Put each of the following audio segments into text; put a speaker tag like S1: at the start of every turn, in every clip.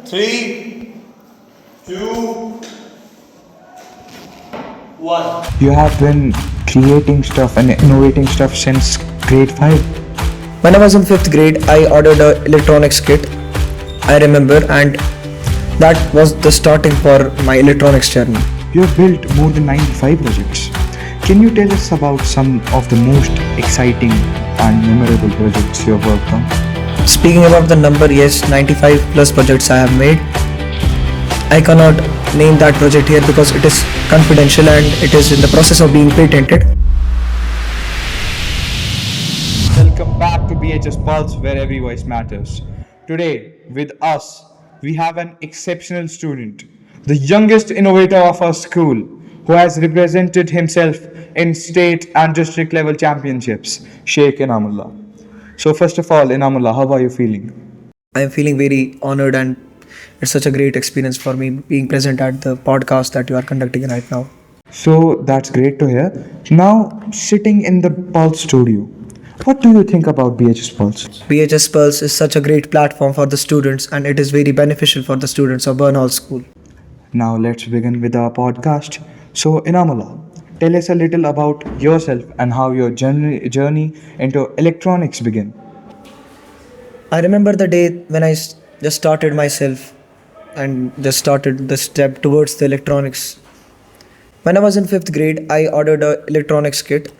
S1: Three, two, one.
S2: You have been creating stuff and innovating stuff since grade 5.
S3: When I was in 5th grade, I ordered a electronics kit, I remember, and that was the starting for my electronics journey.
S2: You have built more than 95 projects. Can you tell us about some of the most exciting and memorable projects you have worked on?
S3: Speaking about the number, yes, 95 plus projects I have made. I cannot name that project here because it is confidential and it is in the process of being patented.
S2: Welcome back to BHS Pulse, where every voice matters. Today, with us, we have an exceptional student, the youngest innovator of our school, who has represented himself in state and district level championships, Sheikh Inamullah. So, first of all, Inamullah, how are you feeling?
S3: I am feeling very honored and it's such a great experience for me being present at the podcast that you are conducting right now.
S2: So, that's great to hear. Now, sitting in the Pulse studio, what do you think about BHS Pulse?
S3: BHS Pulse is such a great platform for the students and it is very beneficial for the students of Burnhall School.
S2: Now, let's begin with our podcast. So, Inamullah, tell us a little about yourself and how your journey into electronics began.
S3: I remember the day when I just started myself and just started the step towards the electronics. When I was in 5th grade, I ordered a electronics kit,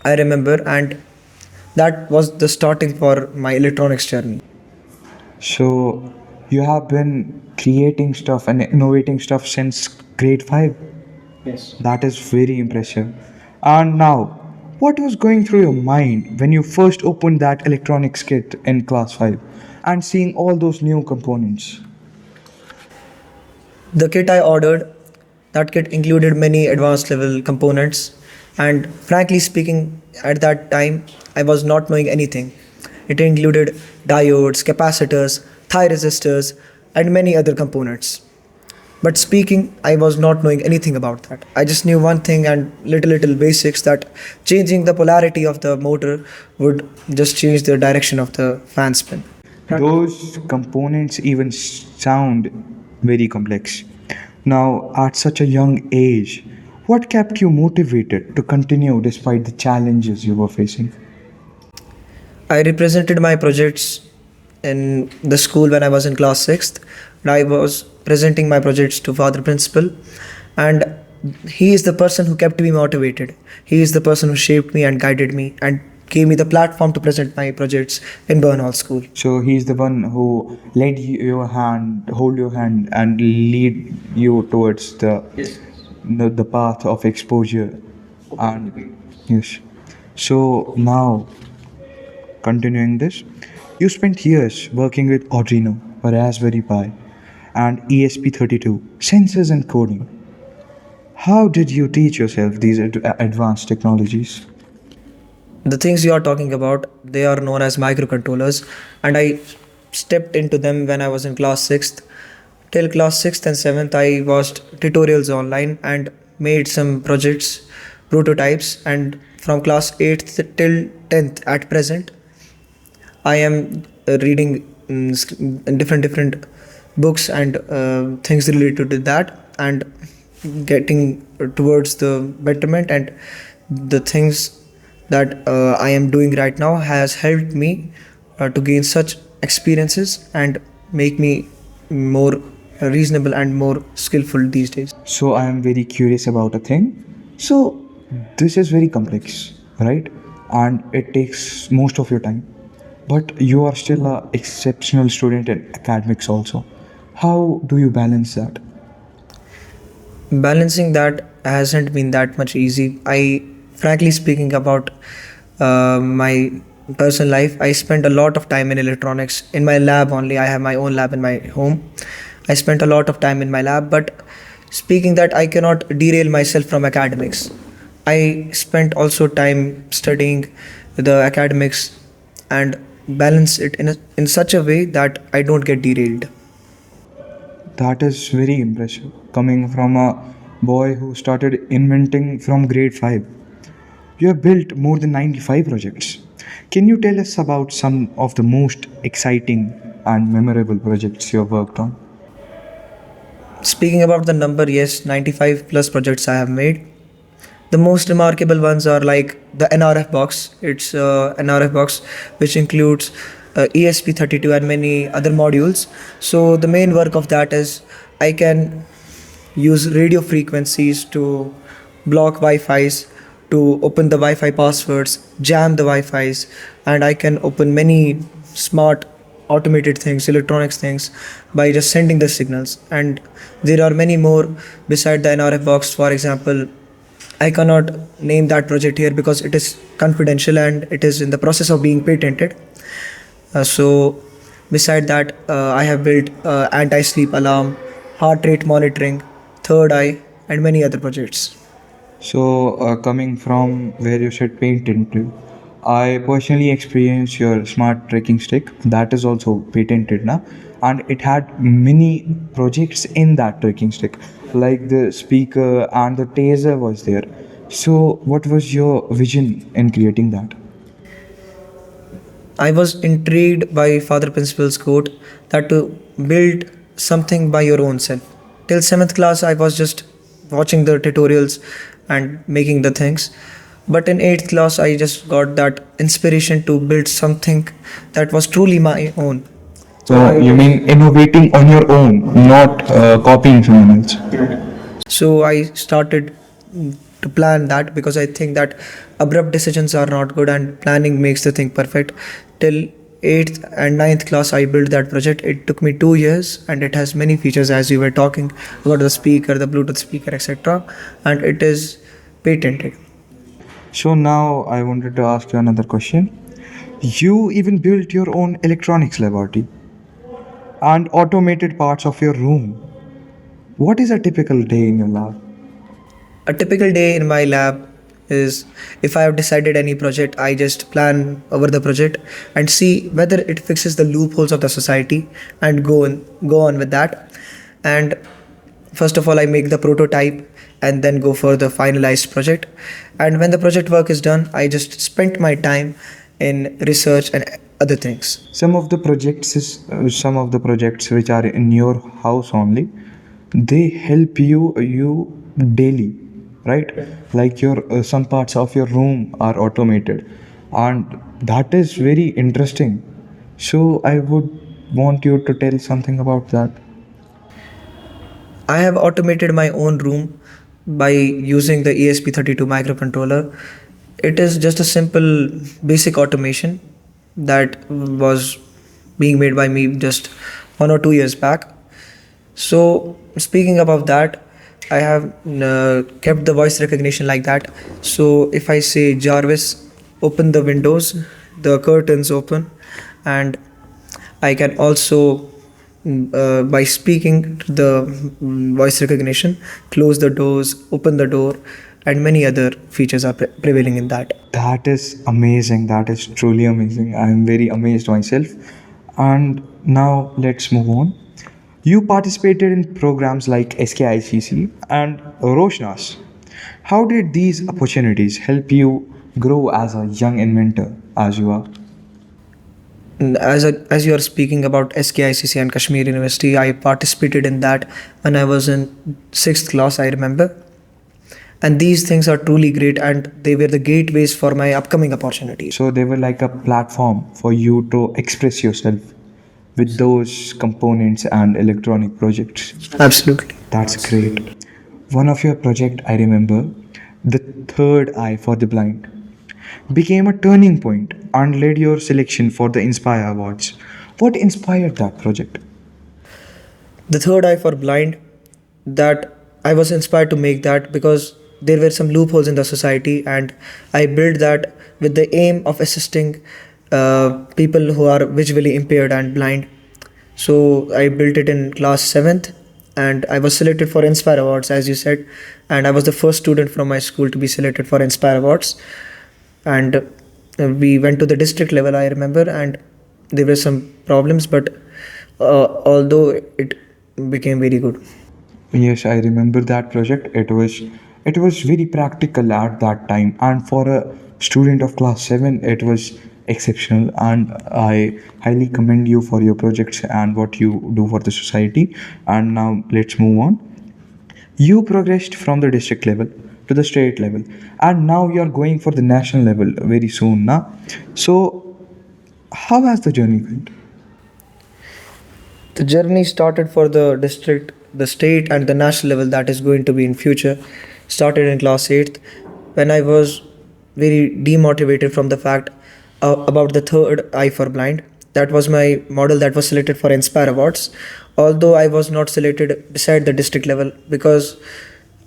S3: I remember, and that was the starting for my electronics journey.
S2: So, you have been creating stuff and innovating stuff since grade 5.
S3: Yes.
S2: That is very impressive. And now, what was going through your mind when you first opened that electronics kit in class 5 and seeing all those new components?
S3: The kit I ordered, that kit included many advanced level components, and frankly speaking, at that time, I was not knowing anything. It included diodes, capacitors, thigh resistors, and many other components. But speaking, I was not knowing anything about that. I just knew one thing and little basics, that changing the polarity of the motor would just change the direction of the fan spin.
S2: Those components even sound very complex. Now, at such a young age, what kept you motivated to continue despite the challenges you were facing?
S3: I represented my projects in the school when I was in class 6th. I was presenting my projects to Father Principal, and he is the person who kept me motivated. He is the person who shaped me and guided me and gave me the platform to present my projects in Burnhall School.
S2: So he's the one who led your hand, hold your hand, and lead you towards the path of exposure. And yes. So now, continuing this, you spent years working with Arduino or Raspberry Pi and ESP32, sensors and coding. How did you teach yourself these advanced technologies?
S3: The things you are talking about, they are known as microcontrollers, and I stepped into them when I was in class 6th. Till class 6th and 7th, I watched tutorials online and made some projects, prototypes, and from class 8th till 10th at present, I am reading different books and things related to that and getting towards the betterment, and the things that I am doing right now has helped me to gain such experiences and make me more reasonable and more skillful these days.
S2: So I am very curious about a thing. So this is very complex, right? And it takes most of your time. But you are still an exceptional student in academics also. How do you balance that?
S3: Balancing that hasn't been that much easy. I, frankly speaking about my personal life, I spent a lot of time in electronics in my lab only. I have my own lab in my home. I spent a lot of time in my lab, but speaking that, I cannot derail myself from academics. I spent also time studying the academics and balance it in such a way that I don't get derailed.
S2: That is very impressive, coming from a boy who started inventing from grade 5. You have built more than 95 projects. Can you tell us about some of the most exciting and memorable projects you have worked on?
S3: Speaking about the number, yes, 95 plus projects I have made. The most remarkable ones are like the NRF box. It's NRF box which includes ESP32 and many other modules. So the main work of that is I can use radio frequencies to block Wi-Fi's, to open the Wi-Fi passwords, jam the Wi-Fi's, and I can open many smart automated things, electronics things by just sending the signals. And there are many more beside the NRF box. For example, I cannot name that project here because it is confidential and it is in the process of being patented. So, beside that, I have built anti-sleep alarm, heart rate monitoring, third eye, and many other projects.
S2: So, coming from where you said patented, I personally experienced your smart trekking stick that is also patented now, and it had many projects in that trekking stick, like the speaker and the taser was there. So, what was your vision in creating that?
S3: I was intrigued by Father Principal's quote that to build something by your own self. Till 7th class, I was just watching the tutorials and making the things. But in 8th class, I just got that inspiration to build something that was truly my own.
S2: So, you mean innovating on your own, not copying someone else?
S3: So I started to plan that because I think that abrupt decisions are not good and planning makes the thing perfect. Till 8th and 9th class, I built that project. It took me 2 years and it has many features as you were talking about the speaker, the Bluetooth speaker, etc. And it is patented.
S2: So now I wanted to ask you another question. You even built your own electronics laboratory and automated parts of your room. What is a typical day in your lab?
S3: A typical day in my lab is if I have decided any project, I just plan over the project and see whether it fixes the loopholes of the society and go on with that. And first of all, I make the prototype and then go for the finalized project. And when the project work is done, I just spent my time in research and other things.
S2: Some of the projects which are in your house only, they help you daily, right? Like your some parts of your room are automated, and that is very interesting. So I would want you to tell something about that.
S3: I have automated my own room by using the ESP32 microcontroller. It is just a simple basic automation that was being made by me just 1 or 2 years back. So, speaking about that, I have kept the voice recognition like that. So, if I say Jarvis, open the windows, the curtains open, and I can also, by speaking to the voice recognition, close the doors, open the door, and many other features are prevailing in that.
S2: That is amazing. That is truly amazing. I am very amazed myself. And now let's move on. You participated in programs like SKICC and Roshnas. How did these opportunities help you grow as a young inventor as you are?
S3: As you are speaking about SKICC and Kashmir University, I participated in that when I was in 6th class, I remember. And these things are truly great and they were the gateways for my upcoming opportunities.
S2: So they were like a platform for you to express yourself with those components and electronic projects.
S3: Absolutely.
S2: That's great. One of your project I remember, the third eye for the blind, became a turning point and led your selection for the Inspire Awards. What inspired that project?
S3: The third eye for blind, that I was inspired to make that because there were some loopholes in the society and I built that with the aim of assisting people who are visually impaired and blind. So I built it in class 7th and I was selected for Inspire Awards as you said, and I was the first student from my school to be selected for Inspire Awards. And we went to the district level, I remember, and there were some problems, but although it became very good.
S2: Yes, I remember that project. It was very practical at that time, and for a student of class 7, it was exceptional, and I highly commend you for your projects and what you do for the society. And now let's move on. You progressed from the district level to the state level, and now you are going for the national level very soon now. So how has the journey went?
S3: The journey started for the district, the state, and the national level that is going to be in future. Started in class 8th when I was very demotivated from the fact about the third eye for blind. That was my model that was selected for Inspire Awards. Although I was not selected beside the district level because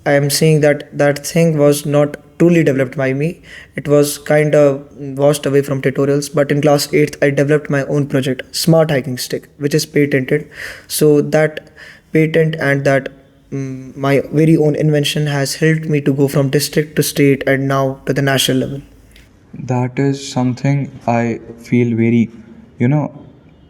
S3: I am seeing that that thing was not truly developed by me. It was kind of washed away from tutorials. But in class 8th, I developed my own project, Smart Hiking Stick, which is patented. So that patent and that my very own invention has helped me to go from district to state and now to the national level.
S2: That is something I feel very, you know,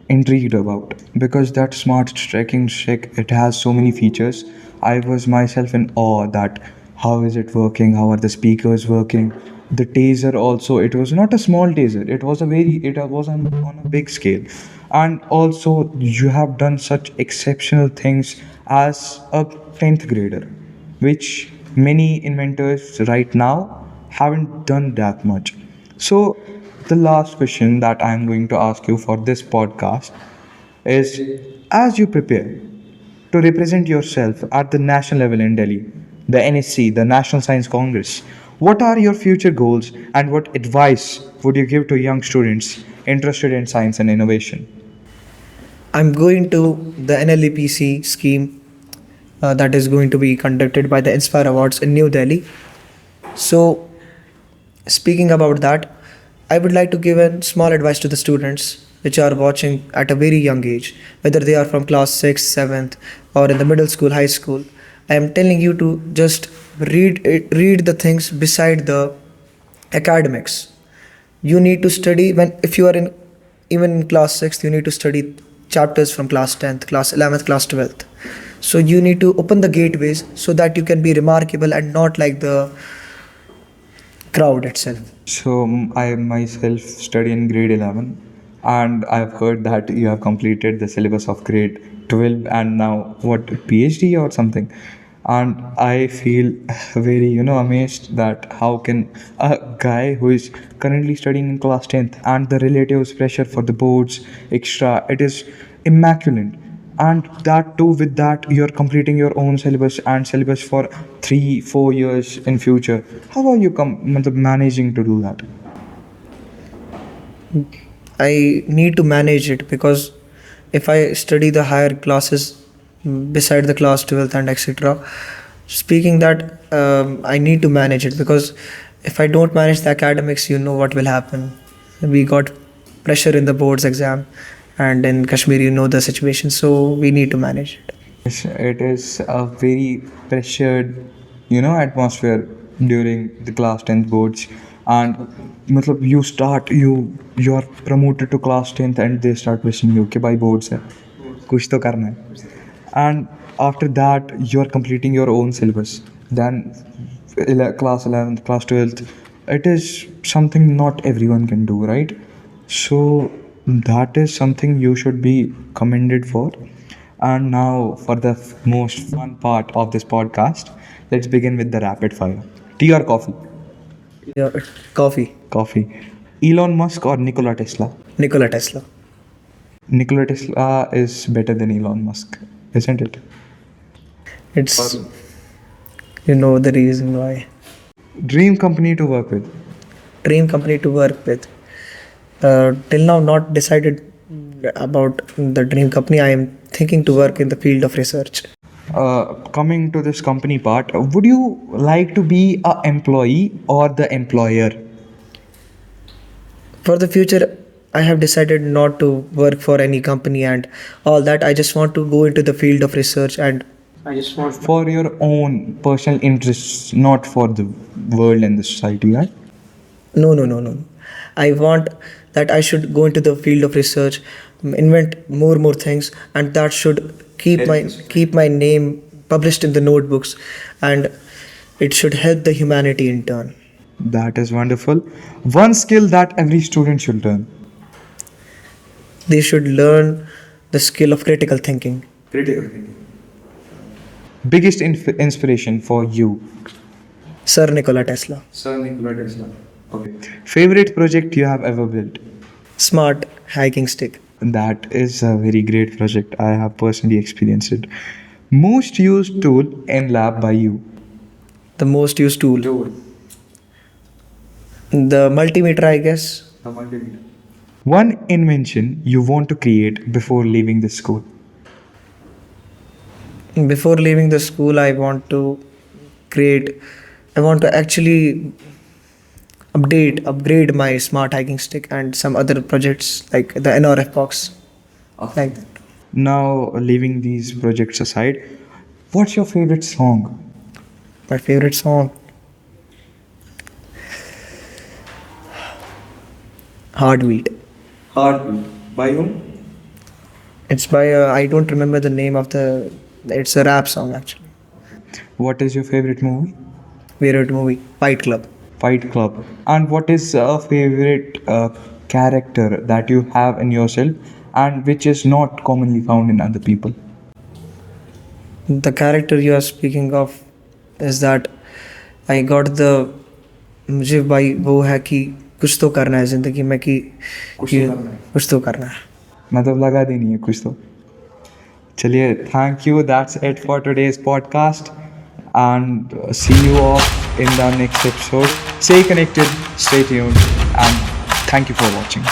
S2: intrigued about, because that smart tracking check, it has so many features. I was myself in awe that how is it working, how are the speakers working. The taser also, it was not a small taser, it was a very, it was on a big scale. And also you have done such exceptional things as a 10th grader, which many inventors right now haven't done that much. So, the last question that I'm going to ask you for this podcast is, as you prepare to represent yourself at the national level in Delhi, the NSC, the National Science Congress, what are your future goals and what advice would you give to young students interested in science and innovation?
S3: I'm going to the NLEPC scheme that is going to be conducted by the Inspire Awards in New Delhi. So, speaking about that, I would like to give a small advice to the students which are watching at a very young age, whether they are from class 6th, 7th, or in the middle school, high school. I am telling you to just read the things beside the academics. You need to study when if you are in even in class 6th, you need to study chapters from class 10th, class 11th, class 12th. So you need to open the gateways so that you can be remarkable and not like the crowd itself.
S2: So, I myself study in grade 11, and I've heard that you have completed the syllabus of grade 12 and now what, PhD or something. And I feel very, amazed that how can a guy who is currently studying in class 10th and the relatives pressure for the boards extra, it is immaculate. And that too, with that you're completing your own syllabus and syllabus for 3 4 years in future. How are you managing to do that?
S3: I need to manage it because if I study the higher classes beside the class 12th and etc. Speaking that I need to manage it because if I don't manage the academics, you know what will happen. We got pressure in the boards exam, and in Kashmir, you know the situation, so we need to manage it.
S2: Yes, it is a very pressured, atmosphere during the class 10th boards. And matlab, you are promoted to class 10th and they start wishing you कि भाई boards है कुछ तो करना है. And after that you are completing your own syllabus. Then class 11th, class 12th, it is something not everyone can do, right? So that is something you should be commended for. And now for the most fun part of this podcast, let's begin with the rapid fire. Tea or coffee?
S3: Yeah, coffee.
S2: Coffee. Elon Musk or Nikola Tesla?
S3: Nikola Tesla.
S2: Nikola Tesla is better than Elon Musk, isn't it?
S3: It's you know the reason why.
S2: Dream company to work with?
S3: Dream company to work with. Till now, not decided about the dream company. I am thinking to work in the field of research.
S2: Coming to this company part, would you like to be a employee or the employer?
S3: For the future, I have decided not to work for any company and all that. I just want to go into the field of research and
S2: For your own personal interests, not for the world and the society, right?
S3: no. I want that I should go into the field of research, invent more things, and that should keep my name published in the notebooks, and it should help the humanity in turn.
S2: That is wonderful. One skill that every student should learn.
S3: They should learn the skill of critical thinking.
S2: Biggest inspiration for you.
S3: Sir Nikola Tesla.
S2: Favorite project you have ever built.
S3: Smart hiking stick.
S2: That is a very great project. I have personally experienced it. Most used tool in lab by you.
S3: The most used tool. The multimeter, I guess.
S2: One invention you want to create before leaving the school.
S3: Before leaving the school, I want to actually upgrade my smart hiking stick and some other projects like the NRF box. Like that.
S2: Now, leaving these projects aside, what's your favorite song?
S3: My favorite song. Heartbeat.
S2: By whom?
S3: It's by I don't remember the name of the. It's a rap song actually.
S2: What is your favorite movie?
S3: Favorite movie. Fight Club.
S2: Fight Club. And what is a favorite character that you have in yourself and which is not commonly found in other people?
S3: The character you are speaking of is that I got the मुझे भाई वो है कि कुछ तो करना है ज़िंदगी में कि कुछ तो करना है
S2: मतलब लगा देनी है कुछ तो चलिए thank you that's it for today's podcast and see you all in the next episode. Stay connected, stay tuned, and thank you for watching.